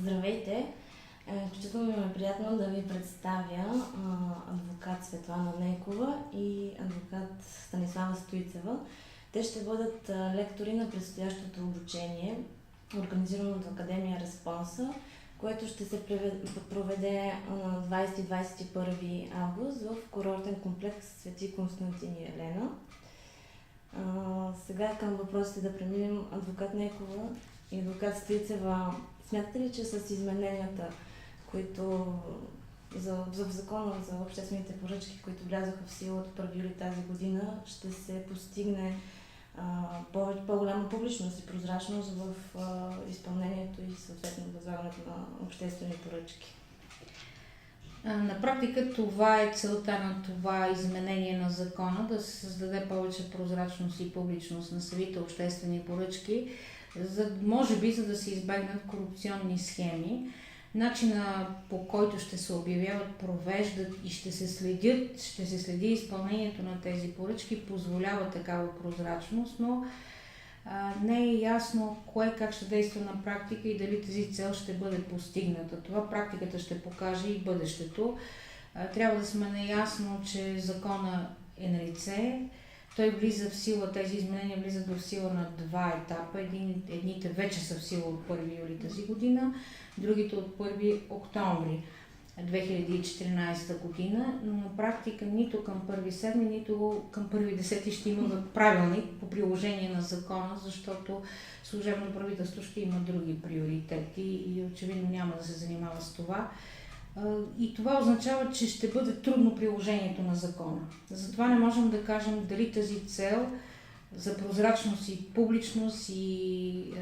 Здравейте! Изключително ми е приятно да ви представя адвокат Светлана Нейкова и адвокат Станислава Стоицева. Те ще бъдат лектори на предстоящото обучение, организирано от Академия Респонса, което ще се проведе на 20-21 август в курортен комплекс Свети Константин и Елена. Сега към въпросите да преминем. Адвокат Нейкова и адвокат Стоицева, смятате ли, че с измененията, които в закона за обществените поръчки, които влязоха в сила от 1 юли тази година, ще се постигне по-голяма публичност и прозрачност в изпълнението и съответно възлагането на обществени поръчки? На практика това е целта на това изменение на закона, да се създаде повече прозрачност и публичност на самите обществени поръчки, може би за да се избегнат корупционни схеми. Начина, по който ще се обявяват, провеждат и ще се следи изпълнението на тези поръчки, позволява такава прозрачност, но не е ясно кое как ще действа на практика и дали тази цел ще бъде постигната. Това практиката ще покаже и бъдещето. Трябва да сме наясно, че закона е налице. Той влиза в сила, тези изменения влизат в сила на два етапа. Едните вече са в сила от 1 юли тази година, другите от 1 октомври 2014 година, но на практика нито към 1.7, нито към 1.10 ще има правилник по приложение на закона, защото служебно правителство ще има други приоритети и очевидно няма да се занимава с това. И това означава, че ще бъде трудно приложението на закона. Затова не можем да кажем дали тази цел за прозрачност и публичност и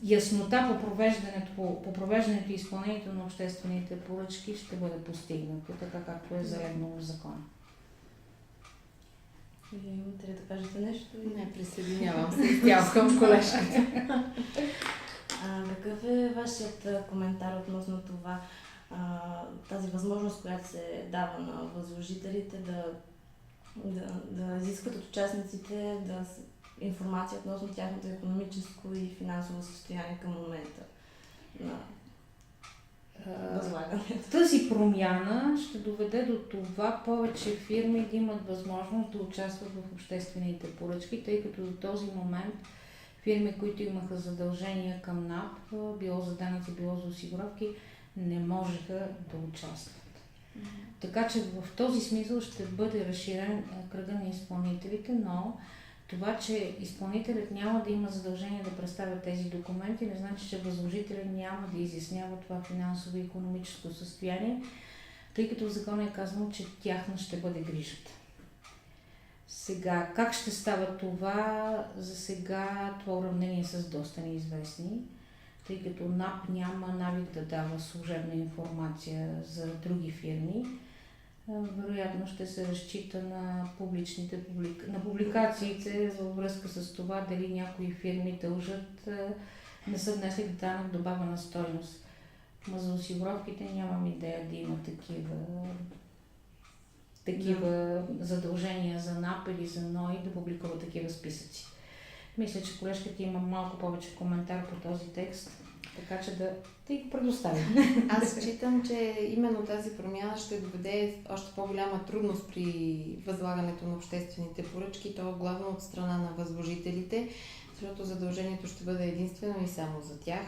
яснота по провеждането и изпълнението на обществените поръчки ще бъде постигнато, така както е залегнало в закона. Вие имате ли да кажете нещо? Не, присъединявам се изцяло към колежката. Какъв е вашият коментар относно това, тази възможност, която се дава на възложителите да изискват от участниците информация относно тяхното икономическо и финансово състояние към момента на възлагането? Тази промяна ще доведе до това повече фирми да имат възможност да участват в обществените поръчки, тъй като до този момент фирми, които имаха задължения към НАП, било за данъци, било за осигуровки, не можеха да участват. Така че в този смисъл ще бъде разширен кръга на изпълнителите, но това, че изпълнителят няма да има задължение да представя тези документи, не значи, че възложителят няма да изяснява това финансово и икономическо състояние, тъй като в закона е казано, че тяхна ще бъде грижата. Сега, как ще става това? За сега това уравнение са доста неизвестни, тъй като НАП няма навик да дава служебна информация за други фирми. Вероятно ще се разчита на публикациите във връзка с това дали някои фирми дължат, не са внесли данък добавена стойност. Но за осигуровките нямам идея да има такива задължения за НАП или за НОИ да публикува такива списъци. Мисля, че колежката има малко повече коментар по този текст, така че да ти предоставя. Аз считам, че именно тази промяна ще доведе още по-голяма трудност при възлагането на обществените поръчки, то главно от страна на възложителите, защото задължението ще бъде единствено и само за тях.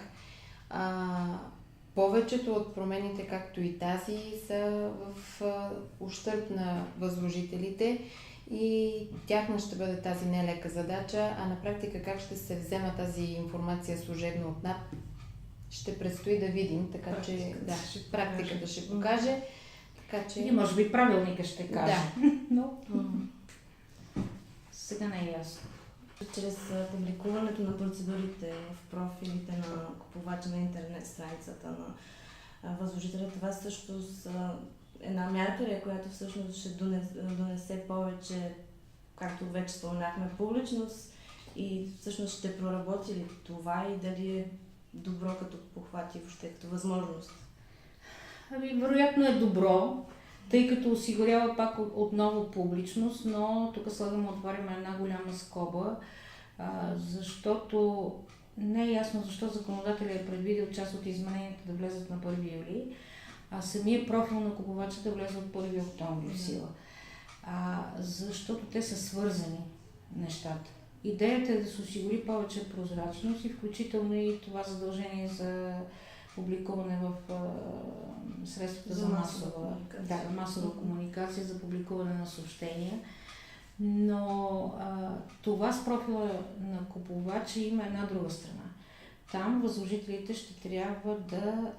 Повечето от промените, както и тази, са в ущърб на възложителите и тяхна ще бъде тази нелека задача, а на практика как ще се взема тази информация служебно от НАП, ще предстои да видим, така че практиката ще покаже. Така че... И може би правилника ще каже. Да. Но сега не е ясно. Чрез публикуването на процедурите в профилите на купувача на интернет страницата на възложителя, това също една мярка, която всъщност ще донесе повече, както вече споменахме, публичност и всъщност ще проработи ли това и дали е добро като похват и въобще като възможност? Вероятно е добро, тъй като осигурява пак отново публичност, но тук слагаме, отваряме една голяма скоба, защото не е ясно защо законодателят е предвидил част от измененията да влезат на 1 юли, а самия профил на купувача да влезе от 1 октомври в сила. Защото те са свързани нещата. Идеята е да се осигури повече прозрачност и включително и това задължение за публикуване в средствата за масова комуникация, за публикуване на съобщения. Но това с профила на купувача има една друга страна. Там възложителите ще трябва да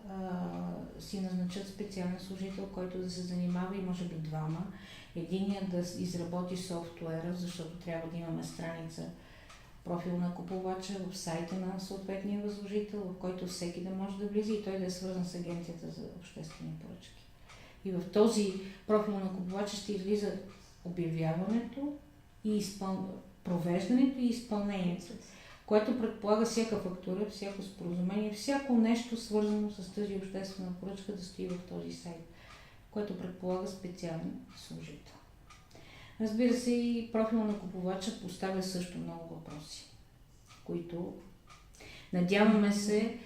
си назначат специален служител, който да се занимава и може би двама. Единият да изработи софтуера, защото трябва да имаме страница профил на купувача в сайта на съответния възложител, в който всеки да може да влиза и той да е свързан с Агенцията за обществени поръчки. И в този профил на купувача ще излиза обявяването и провеждането и изпълнението, което предполага всяка фактура, всяко споразумение, всяко нещо свързано с тази обществена поръчка да стои в този сайт, което предполага специален служител. Разбира се, и профил на купувача поставя също много въпроси, които надяваме се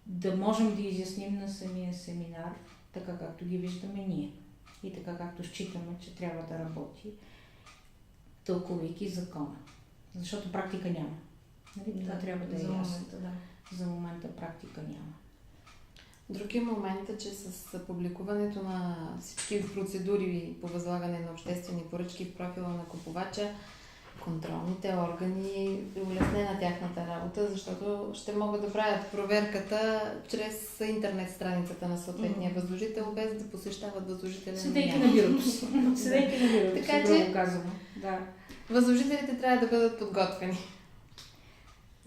да можем да изясним на самия семинар, така както ги виждаме ние и така както считаме, че трябва да работи, тълкувайки закона. Защото практика няма. Нали? Това трябва да е ясно. За момента практика няма. Други момент е, че с публикуването на всички процедури по възлагане на обществени поръчки в профила на купувача, контролните органи улеснена тяхната работа, защото ще могат да правят проверката чрез интернет страницата на съответния възложител, без да посещават възложителя. Седейки на бюрото си. Така че възложителите трябва да бъдат подготвени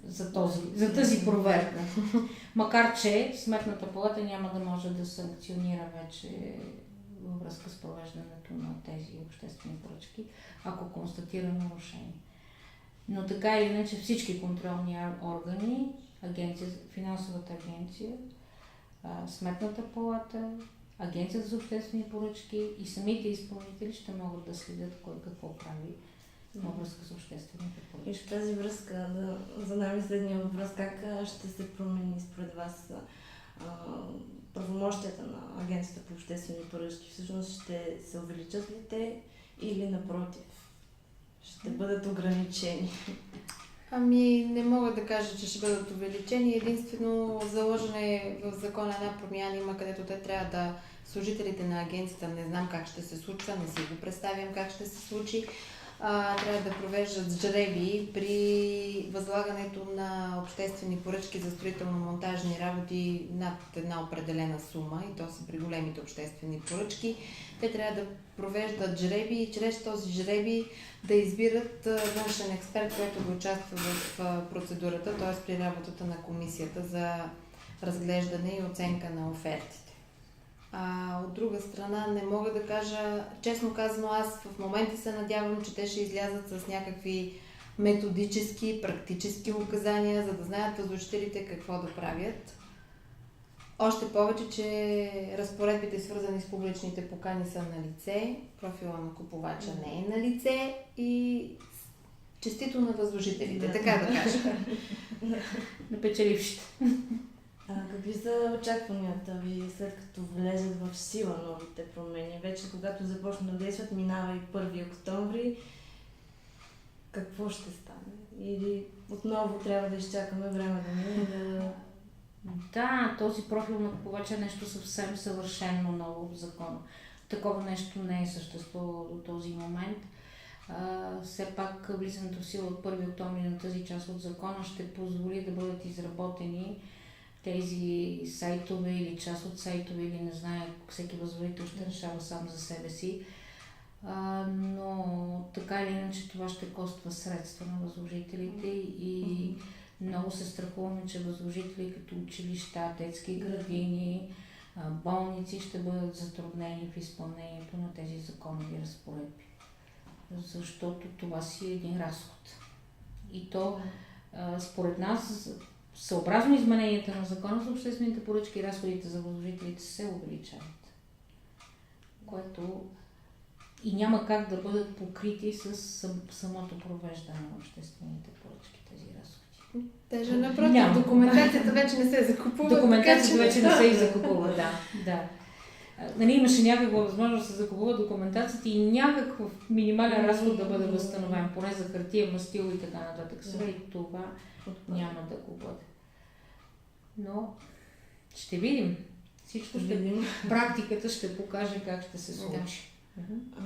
за тази проверка. Макар че Сметната палата няма да може да санкционира вече във връзка с провеждането на тези обществени поръчки, ако констатира нарушение. Но така или иначе всички контролни органи, финансовата агенция, Сметната палата, Агенцията за обществени поръчки и самите изпълнители ще могат да следят кой какво прави във връзка с обществените поръчки. И в тази връзка да задам следния въпрос. Как ще се промени според вас правомощията на Агенцията по обществени поръчки? Всъщност ще се увеличат ли те или напротив ще бъдат ограничени? Не мога да кажа, че ще бъдат увеличени. Единствено заложена е в закона една промяна, има където те трябва да служителите на агенцията, не знам как ще се случва, не си го представям как ще се случи, трябва да провеждат жреби при възлагането на обществени поръчки за строително-монтажни работи над една определена сума, и то са при големите обществени поръчки. Те трябва да провеждат жреби и чрез този жреби да избират външен експерт, който да участва в процедурата, т.е. при работата на комисията за разглеждане и оценка на офертите. От друга страна не мога да кажа, честно казано, аз в момента се надявам, че те ще излязат с някакви методически, практически указания, за да знаят възложителите какво да правят. Още повече, че разпоредбите, свързани с публичните покани, са на лице, профила на купувача не е на лице и честито на възложителите, така да кажа. На печелившите. Какви са очакванията ви след като влезат в сила новите промени? Вече когато започнат да действат, минава и 1 октомври. Какво ще стане? Или отново трябва да изчакаме време да мине да... Да, този профил на купувача е нещо съвсем съвършено ново в закона. Такова нещо не е съществувало до този момент. Все пак влизането в сила от 1 октомври на тази част от закона ще позволи да бъдат изработени тези сайтове или част от сайтове, или не знае, всеки възложител ще решава сам за себе си. Но така или иначе това ще коства средства на възложителите и много се страхуваме, че възложители като училища, детски градини, болници ще бъдат затруднени в изпълнението на тези законови разпоредби. Защото това си е един разход. И то според нас, съобразно измененията на закона за обществените поръчки, разходите за възложителите се увеличават. Което и няма как да бъдат покрити с самото провеждане на обществените поръчки, тези разходи. Даже напротив, Няма. документацията вече не се закупува. Документацията така че- вече не се и закупува, да. Нали, имаше някаква възможност да се закупува документацията и някакъв минимален разход да бъде възстановен, поне за хартия, мастило и така нататък. Сега и това няма да го бъде. Но ще видим. Всичко практиката ще покаже как ще се случи.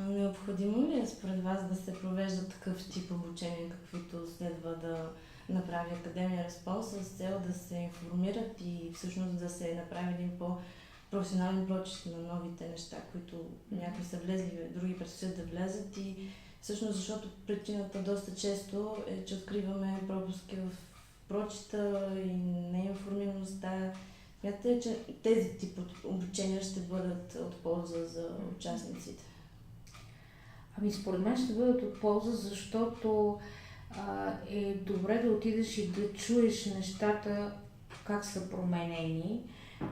Необходимо ли е според вас да се провежда такъв тип обучение, каквито следва да направи Академия Разпол, с цел да се информират и всъщност да се направи един по-професионален прочит на новите неща, които някои са влезли, други предстоят да влязат, и всъщност защото причината доста често е, че откриваме пропуски в прочита и неинформираността. Смятате ли, че тези тип обучения ще бъдат от полза за участниците? Според мен ще бъдат от полза, защото е добре да отидеш и да чуеш нещата как са променени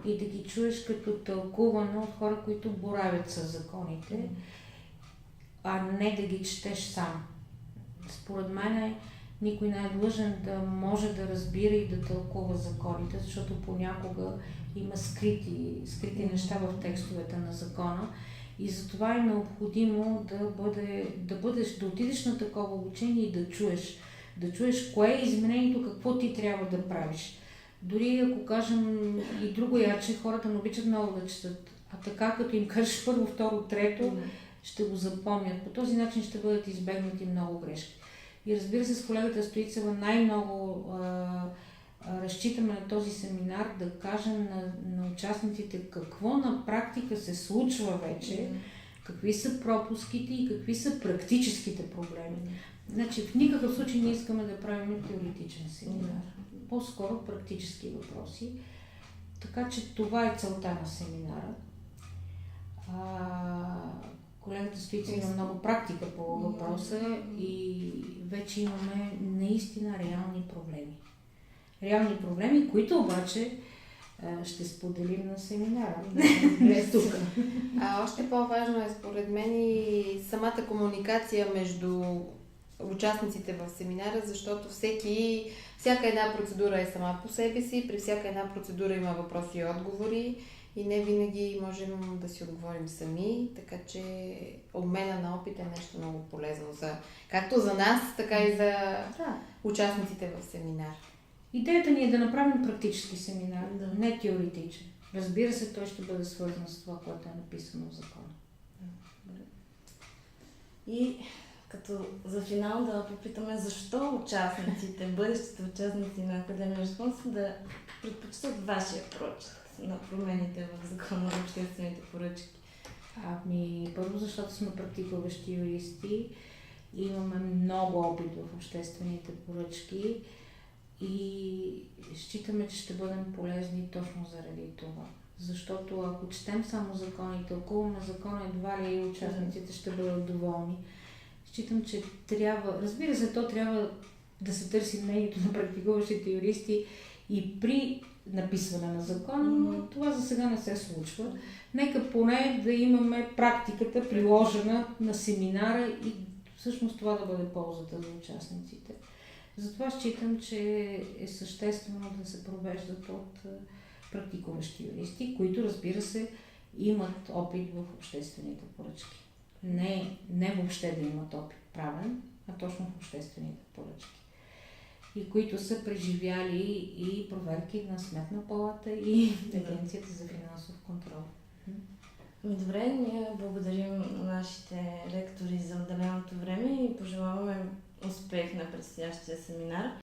и да ги чуеш като тълкуване от хора, които боравят с законите, а не да ги четеш сам. Според мен никой не е длъжен да може да разбира и да тълкува законите, защото понякога има скрити неща в текстовете на закона. И затова е необходимо да отидеш на такова учение и да чуеш кое е изменението, какво ти трябва да правиш. Дори ако кажем и друго яче, хората не обичат много да четат, а така като им кажеш първо, второ, трето, ще го запомнят. По този начин ще бъдат избегнати много грешки. И разбира се, с колегата Стоицева най-много разчитаме на този семинар да кажем на участниците какво на практика се случва вече, какви са пропуските и какви са практическите проблеми. Значи в никакъв случай не искаме да правим теоретичен семинар. По-скоро практически въпроси. Така че това е целта на семинара. Колегата Стоицева има много практика по въпроса и вече имаме наистина реални проблеми. Реални проблеми, които обаче ще споделим на семинара. Тук. Още по-важно е според мен и самата комуникация между участниците в семинара, защото всяка една процедура е сама по себе си, при всяка една процедура има въпроси и отговори и не винаги можем да си отговорим сами, така че обмена на опит е нещо много полезно както за нас, така и за участниците в семинар. Идеята ни е да направим практически семинар, не теоретичен. Разбира се, той ще бъде свързан с това, което е написано в закона. И като за финал да попитаме защо участниците, бъдещите участници на Академия Разпол да предпочитат вашия прочит на промените в закона за обществените поръчки. Първо, защото сме практикуващи юристи, имаме много опит в обществените поръчки и считаме, че ще бъдем полезни точно заради това. Защото ако четем само закон и тълкуваме закона, едва ли и участниците ще бъдат доволни. Считам, че разбира се, то трябва да се търси мнението на практикуващите юристи и при написване на закона, но това за сега не се случва. Нека поне да имаме практиката приложена на семинара и всъщност това да бъде ползата за участниците. Затова считам, че е съществено да се провеждат от практикуващи юристи, които, разбира се, имат опит в обществените поръчки. Не въобще да имат опит правен, а точно в обществените поръчки. И които са преживяли и проверки на Сметна палата и Агенцията за финансов контрол. Добре, ние благодарим на нашите лектори за отделеното време и пожелаваме успех на предстоящия семинар.